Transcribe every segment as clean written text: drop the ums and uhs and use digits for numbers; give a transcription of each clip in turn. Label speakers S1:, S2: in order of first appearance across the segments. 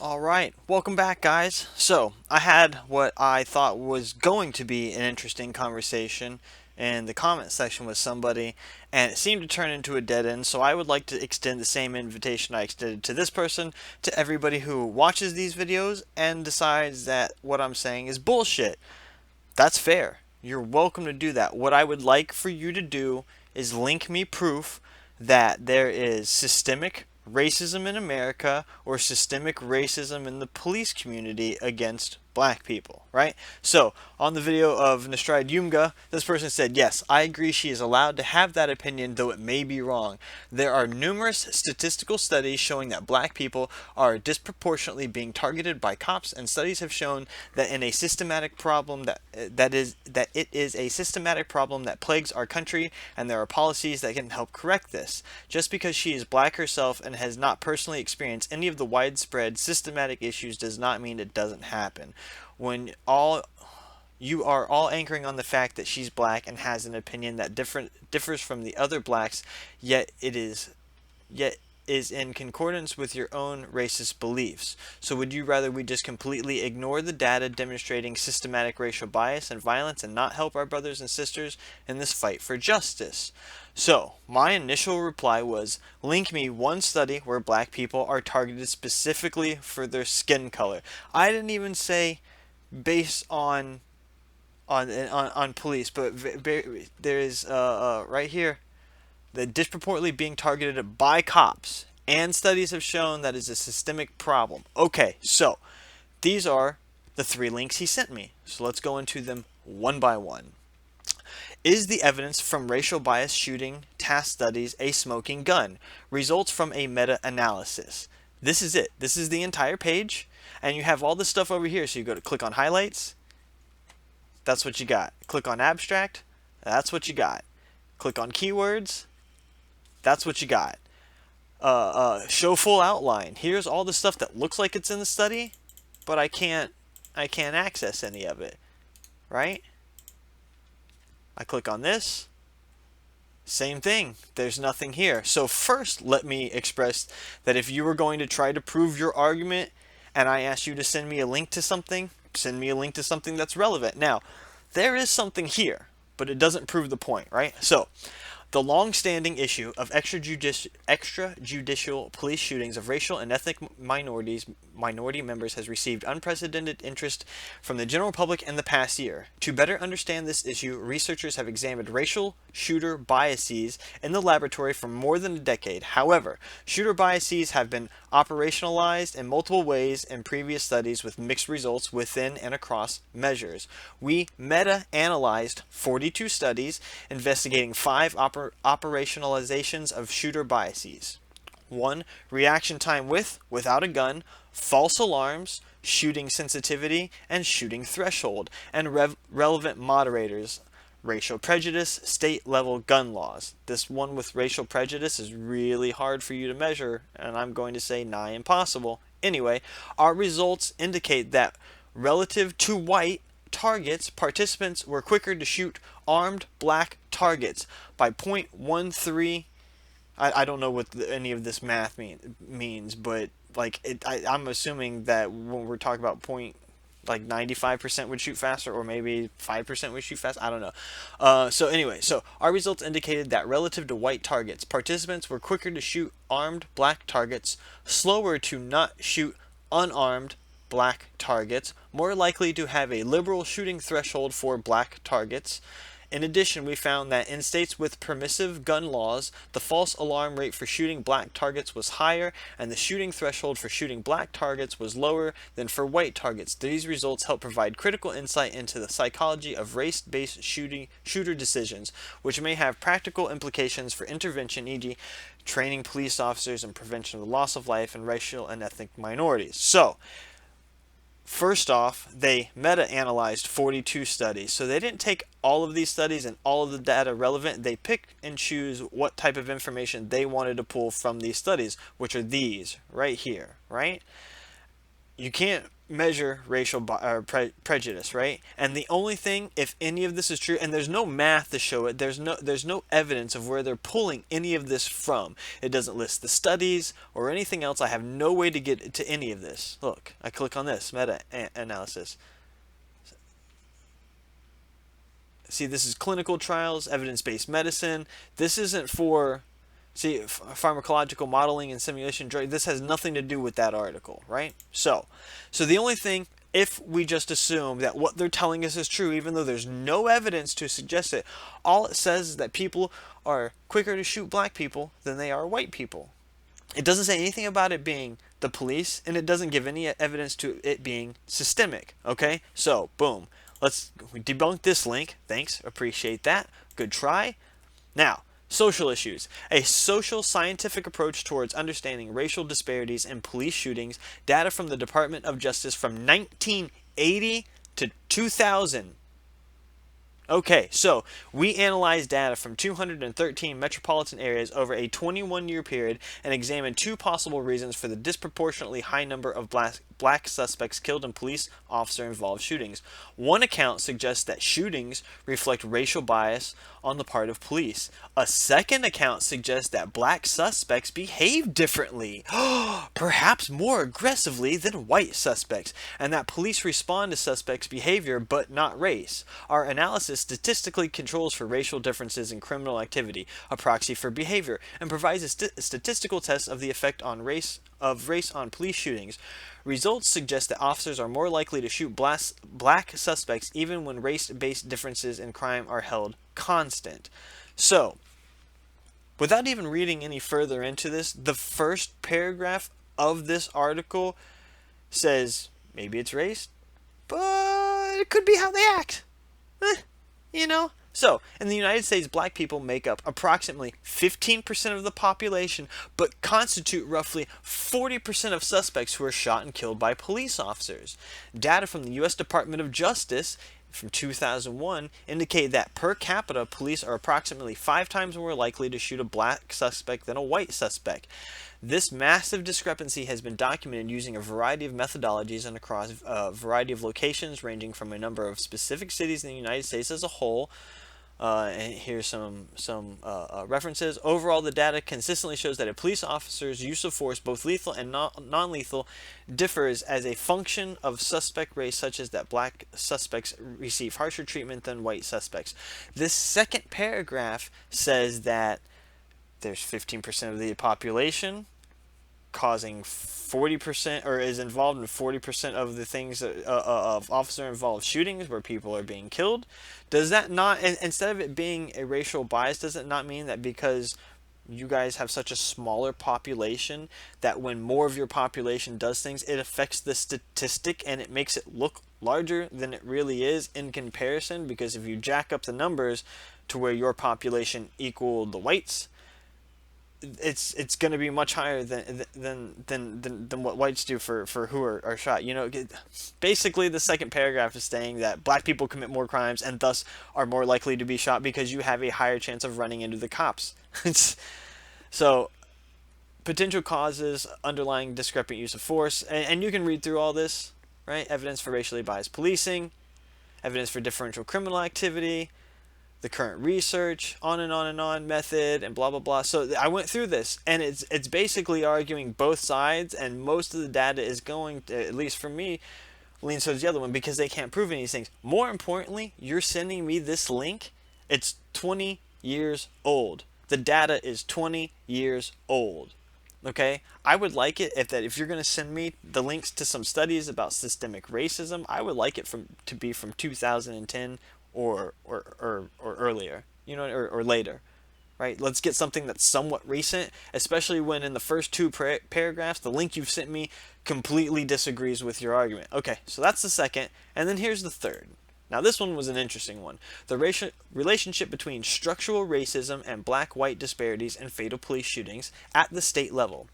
S1: Alright, welcome back, guys. So, I had what I thought was going to be an interesting conversation in the comment section with somebody, and it seemed to turn into a dead end, so I would like to extend the same invitation I extended to this person to everybody who watches these videos and decides that what I'm saying is bullshit. That's fair. You're welcome to do that. What I would like for you to do is link me proof that there is systemic racism in America or systemic racism in the police community against black people, right? So, on the video of Nastride Yumga, this person said, yes, I agree she is allowed to have that opinion, though it may be wrong. There are numerous statistical studies showing that black people are disproportionately being targeted by cops, and studies have shown that in a systematic problem that it is a systematic problem that plagues our country, and there are policies that can help correct this. Just because she is black herself and has not personally experienced any of the widespread systematic issues does not mean it doesn't happen. When all you are all anchoring on the fact that she's black and has an opinion that differs from the other blacks, yet it is yet is in concordance with your own racist beliefs. So would you rather we just completely ignore the data demonstrating systematic racial bias and violence and not help our brothers and sisters in this fight for justice? So, my initial reply was, link me one study where black people are targeted specifically for their skin color. I didn't even say based on police, but there is right here that disproportionately being targeted by cops, and studies have shown that is a systemic problem. Okay, so these are the three links he sent me. So let's go into them one by one. Is the evidence from racial bias shooting task studies a smoking gun? Results from a meta-analysis. This is it. This is the entire page, and you have all this stuff over here. So you go to click on highlights. That's what you got. Click on abstract. That's what you got. Click on keywords. That's what you got. Show full outline. Here's all the stuff that looks like it's in the study, but I can't access any of it, right? I click on this. Same thing. There's nothing here. So first, let me express that if you were going to try to prove your argument and I asked you to send me a link to something, send me a link to something that's relevant. Now, there is something here, but it doesn't prove the point, right? So, the long-standing issue of extrajudicial police shootings of racial and ethnic minority members has received unprecedented interest from the general public in the past year. To better understand this issue, researchers have examined racial shooter biases in the laboratory for more than a decade. However, shooter biases have been operationalized in multiple ways in previous studies with mixed results within and across measures. We meta-analyzed 42 studies investigating 5 operationalizations of shooter biases. 1. Reaction time without a gun, false alarms, shooting sensitivity, and shooting threshold, and relevant moderators. Racial prejudice, state level gun laws. This one with racial prejudice is really hard for you to measure, and I'm going to say nigh impossible. Anyway, our results indicate that relative to white targets, participants were quicker to shoot armed black targets by 0.13. I don't know what any of this math means, but like I'm assuming that when we're talking about point, like 95% would shoot faster, or maybe 5% would shoot fast. I don't know. So anyway, so our results indicated that relative to white targets, participants were quicker to shoot armed black targets, slower to not shoot unarmed black targets, more likely to have a liberal shooting threshold for black targets. In addition, we found that in states with permissive gun laws, the false alarm rate for shooting black targets was higher, and the shooting threshold for shooting black targets was lower than for white targets. These results help provide critical insight into the psychology of race-based shooter decisions, which may have practical implications for intervention, e.g., training police officers and prevention of the loss of life in racial and ethnic minorities. So, first off, they meta-analyzed 42 studies. So they didn't take all of these studies and all of the data relevant. They pick and choose what type of information they wanted to pull from these studies, which are these right here, right? You can't measure racial prejudice, right? And the only thing, if any of this is true, and there's no math to show it, there's no evidence of where they're pulling any of this from. It doesn't list the studies or anything else. I have no way to get to any of this. Look, I click on this meta-analysis. See, this is clinical trials, evidence-based medicine. This isn't for, see, pharmacological modeling and simulation. This has nothing to do with that article, right? So the only thing, if we just assume that what they're telling us is true, even though there's no evidence to suggest it, all it says is that people are quicker to shoot black people than they are white people. It doesn't say anything about it being the police, and it doesn't give any evidence to it being systemic, okay? So, boom. Let's debunk this link. Thanks, appreciate that. Good try. Now, social issues. A social scientific approach towards understanding racial disparities in police shootings. Data from the Department of Justice from 1980 to 2000. Okay, so we analyzed data from 213 metropolitan areas over a 21-year period and examined two possible reasons for the disproportionately high number of black suspects killed in police officer-involved shootings. One account suggests that shootings reflect racial bias on the part of police. A second account suggests that black suspects behave differently, perhaps more aggressively than white suspects, and that police respond to suspects' behavior but not race. Our analysis statistically controls for racial differences in criminal activity, a proxy for behavior, and provides a statistical test of the effect on race on police shootings. Results suggest that officers are more likely to shoot black suspects even when race-based differences in crime are held constant. So, without even reading any further into this, the first paragraph of this article says maybe it's race, but it could be how they act. You know? So, in the United States, black people make up approximately 15% of the population, but constitute roughly 40% of suspects who are shot and killed by police officers. Data from the U.S. Department of Justice from 2001 indicate that per capita, police are approximately 5 times more likely to shoot a black suspect than a white suspect. This massive discrepancy has been documented using a variety of methodologies and across a variety of locations, ranging from a number of specific cities in the United States as a whole. And here's some references. Overall, the data consistently shows that a police officer's use of force, both lethal and non-lethal, differs as a function of suspect race, such as that black suspects receive harsher treatment than white suspects. This second paragraph says that there's 15% of the population causing 40%, or is involved in 40% of the things of officer-involved shootings where people are being killed. Does that not, instead of it being a racial bias, does it not mean that because you guys have such a smaller population that when more of your population does things, it affects the statistic and it makes it look larger than it really is in comparison? Because if you jack up the numbers to where your population equaled the whites, it's going to be much higher than what whites do for who are shot. You know, basically the second paragraph is saying that black people commit more crimes and thus are more likely to be shot because you have a higher chance of running into the cops. So, potential causes, underlying discrepant use of force, and you can read through all this, right? Evidence for racially biased policing, evidence for differential criminal activity, the current research, on and on and on, method, and blah blah blah. So I went through this, and it's basically arguing both sides, and most of the data is going to, at least for me, leans towards the other one because they can't prove any of these things. More importantly, you're sending me this link. It's 20 years old. The data is 20 years old. Okay, I would like it if you're going to send me the links to some studies about systemic racism, I would like it to be from 2010 or earlier, you know, or later, right? Let's get something that's somewhat recent, especially when in the first two paragraphs, the link you've sent me completely disagrees with your argument. Okay, so that's the second, and then here's the third. Now this one was an interesting one. The relationship between structural racism and black-white disparities in fatal police shootings at the state level.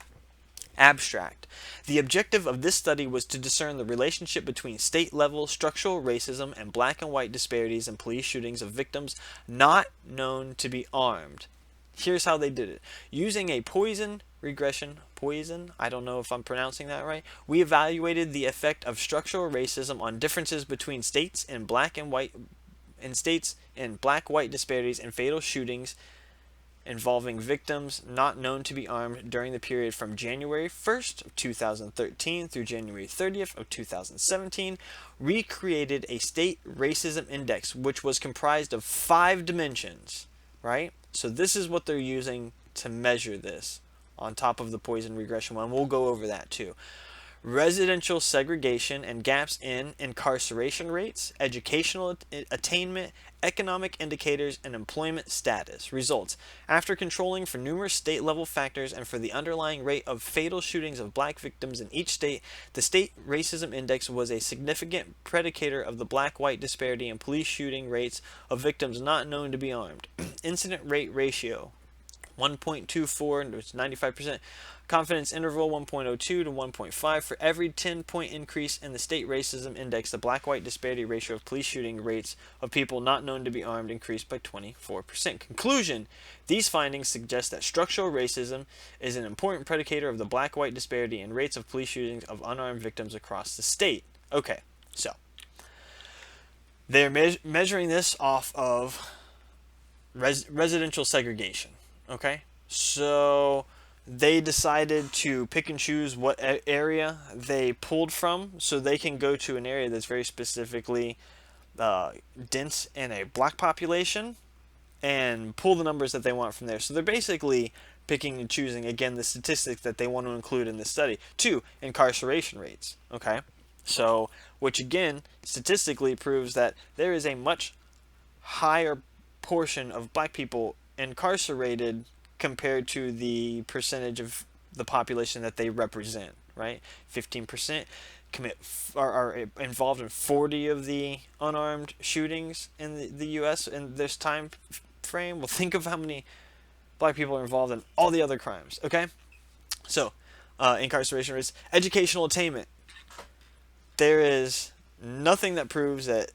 S1: Abstract. The objective of this study was to discern the relationship between state-level structural racism and black and white disparities in police shootings of victims not known to be armed. Here's how they did it. Using a Poisson regression Poison. I don't know if I'm pronouncing that right. We evaluated the effect of structural racism on differences between states in black and white black-white disparities and fatal shootings involving victims not known to be armed during the period from January 1st of 2013 through January 30th of 2017, recreated a state racism index which was comprised of 5 dimensions, right? So this is what they're using to measure this on top of the Poison regression one. We'll go over that too. Residential segregation and gaps in incarceration rates, educational attainment, economic indicators, and employment status. Results. After controlling for numerous state-level factors and for the underlying rate of fatal shootings of black victims in each state, the state racism index was a significant predicator of the black-white disparity in police shooting rates of victims not known to be armed. Incident rate ratio 1.24, which is 95%. Confidence interval 1.02 to 1.5. For every 10-point increase in the state racism index, the black-white disparity ratio of police shooting rates of people not known to be armed increased by 24%. Conclusion: these findings suggest that structural racism is an important predicator of the black-white disparity in rates of police shootings of unarmed victims across the state. Okay, so they're measuring this off of residential segregation. Okay, so they decided to pick and choose what area they pulled from so they can go to an area that's very specifically dense in a black population and pull the numbers that they want from there. So they're basically picking and choosing, again, the statistics that they want to include in this study. 2, incarceration rates. Okay, so which again statistically proves that there is a much higher portion of black people incarcerated compared to the percentage of the population that they represent, right? 15% are involved in 40 of the unarmed shootings in the U.S. in this time frame. Well, think of how many black people are involved in all the other crimes, okay? So, incarceration rates. Educational attainment. There is nothing that proves that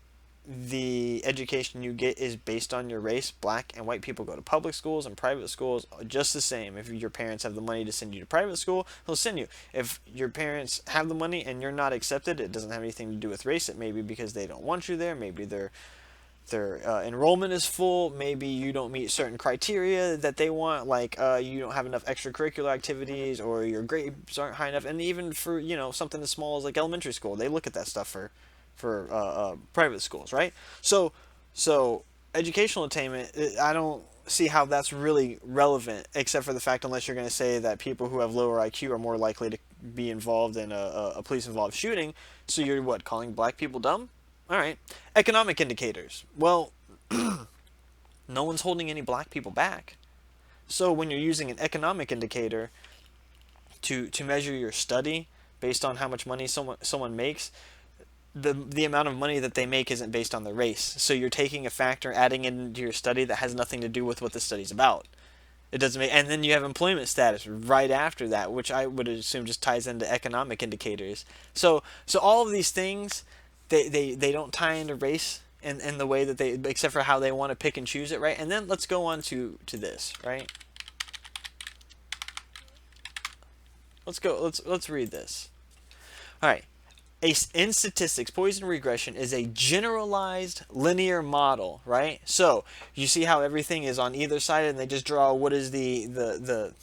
S1: the education you get is based on your race. Black and white people go to public schools and private schools just the same. If your parents have the money to send you to private school, they'll send you. If your parents have the money and you're not accepted, it doesn't have anything to do with race. It may be because they don't want you there. Maybe their enrollment is full. Maybe you don't meet certain criteria that they want, like you don't have enough extracurricular activities, or your grades aren't high enough. And even for something as small as like elementary school, they look at that stuff for private schools, right? So educational attainment, I don't see how that's really relevant, except for the fact, unless you're going to say that people who have lower IQ are more likely to be involved in a police-involved shooting. So you're what, calling black people dumb? All right. Economic indicators. Well, no one's holding any black people back. So when you're using an economic indicator to measure your study based on how much money someone makes, the amount of money that they make isn't based on the race. So you're taking a factor, adding it into your study that has nothing to do with what the study's about. It doesn't make, and then you have employment status right after that, which I would assume just ties into economic indicators. So all of these things, they don't tie into race in the way that they, except for how they want to pick and choose it, right? And then let's go on to this, right? Let's read this. All right. In statistics, Poison regression is a generalized linear model, right? So you see how everything is on either side, and they just draw what is the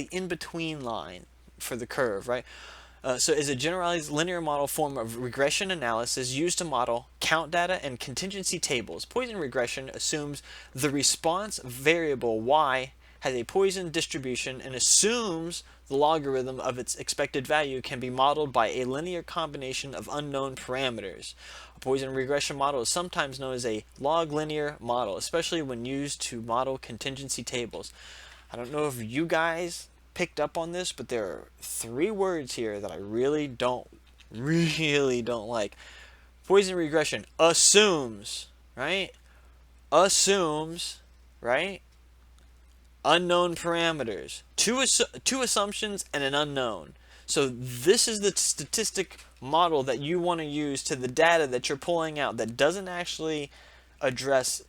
S1: in-between line for the curve, right? So is a generalized linear model form of regression analysis used to model count data and contingency tables. Poison regression assumes the response variable y has a Poisson distribution and assumes the logarithm of its expected value can be modeled by a linear combination of unknown parameters. A Poisson regression model is sometimes known as a log linear model, especially when used to model contingency tables. I don't know if you guys picked up on this, but there are 3 words here that I really don't like. Poisson regression assumes, right? Assumes, right? Unknown parameters, two assumptions and an unknown. So this is the statistic model that you want to use to the data that you're pulling out that doesn't actually address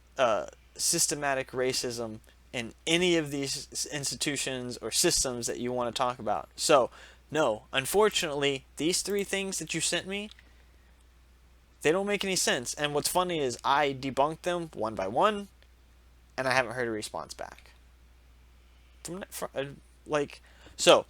S1: systematic racism in any of these institutions or systems that you want to talk about. So, no, unfortunately, these three things that you sent me, they don't make any sense. And what's funny is I debunked them one by one, and I haven't heard a response back. So,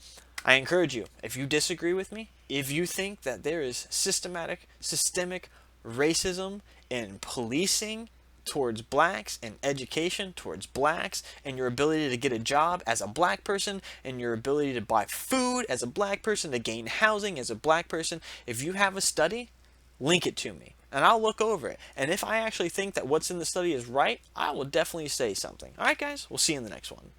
S1: I encourage you, if you disagree with me, if you think that there is systemic racism in policing towards blacks and education towards blacks and your ability to get a job as a black person and your ability to buy food as a black person, to gain housing as a black person, if you have a study, link it to me and I'll look over it. And if I actually think that what's in the study is right, I will definitely say something. Alright guys, we'll see you in the next one.